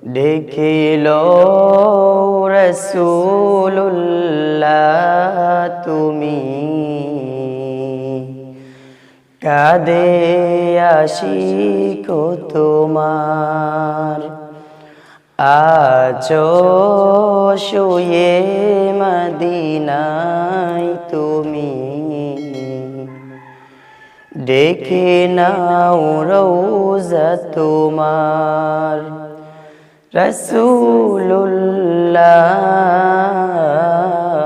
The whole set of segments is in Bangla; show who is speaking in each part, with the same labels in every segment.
Speaker 1: দেখিল রাসূলুল্লাহ তুমি কাঁদে আশিক তোমার আছো শুয়ে মদিনায় তুমি দেখে নাও রওজা তোমার রাসূলুল্লাহ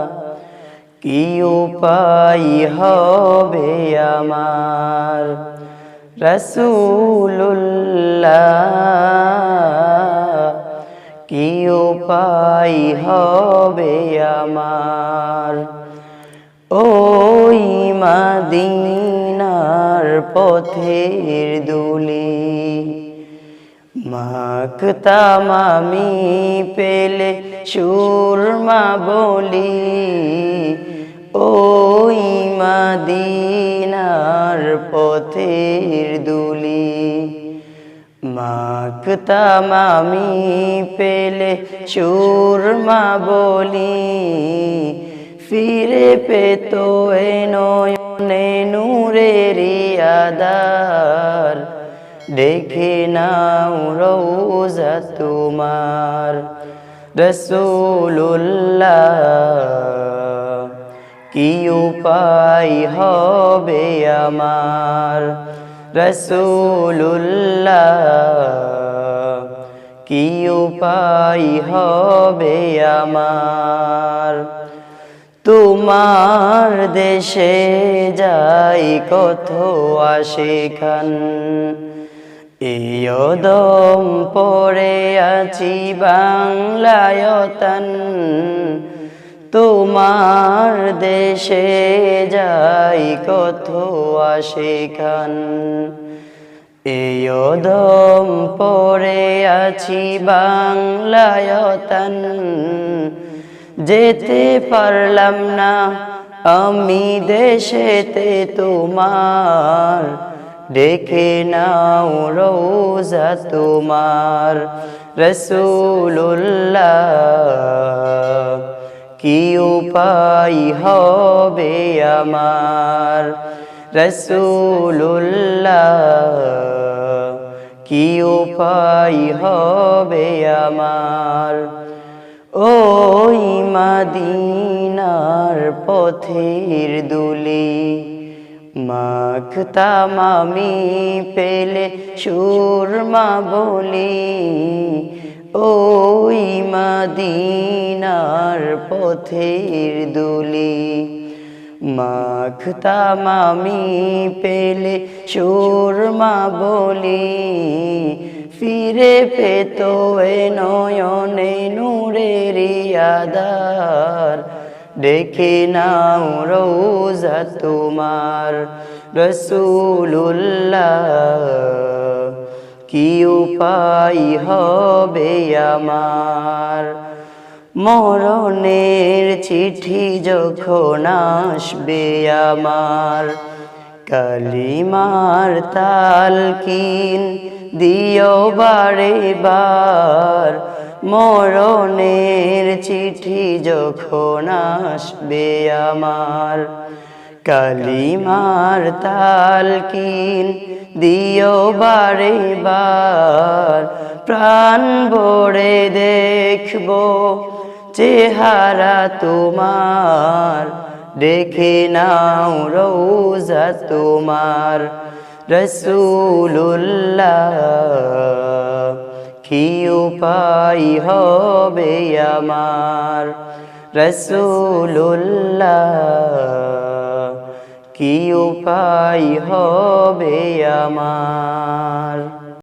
Speaker 1: কি উপায় হবে আমার রাসূলুল্লাহ কি উপায় হবে আমার ওই মদিনার পথের ধুলি মাখতাম আমি পেলে সুরমা বলি ওই মদিনার পথের ধুলি মাখতাম আমি পেলে সুরমা বলি ফিরে পেত এ নয়নে নূরের আধার দেখে নাও রওজা তোমার রাসূলুল্লাহ কি উপায় হবে আমার রাসূলুল্লাহ কি উপায় হবে আমার তোমার দেশে যাই কত আশিকান এই দম পড়ে আছি বাংলায়তন তোমার দেশে যাই কত আশিকান এই দম পড়ে আছি বাংলায়তন যেতে পারলাম না আমি দেশেতে তোমার দেখে নাও রওজা তোমার রাসূলুল্লাহ কি উপায় হবে আমার রাসূলুল্লাহ কি উপায় হবে আমার ওই মদিনার পথের ধুলি মাখতাম আমি পেলে সুরমা বলি ওই মদিনার পথের ধুলি মাখতাম আমি পেলে সুরমা বলি ফিরে পেত এ নয়নে নূরের আধার দেখে নাও রওজা তোমার রাসূলুল্লাহ কি উপায় হবে আমার মরণের চিঠি যখন আসবে আমার কালিমার তালকিন দিও বারে বার মরণের চিঠি যখন আসবে আমার কালিমার তালকিন দিও বারে বার প্রাণ ভরে দেখব চেহারা তোমার দেখে নাও রওজা তোমার রাসূলুল্লাহ কি উপায় হবে আমার রাসূলুল্লাহ কি উপায় হবে আমার।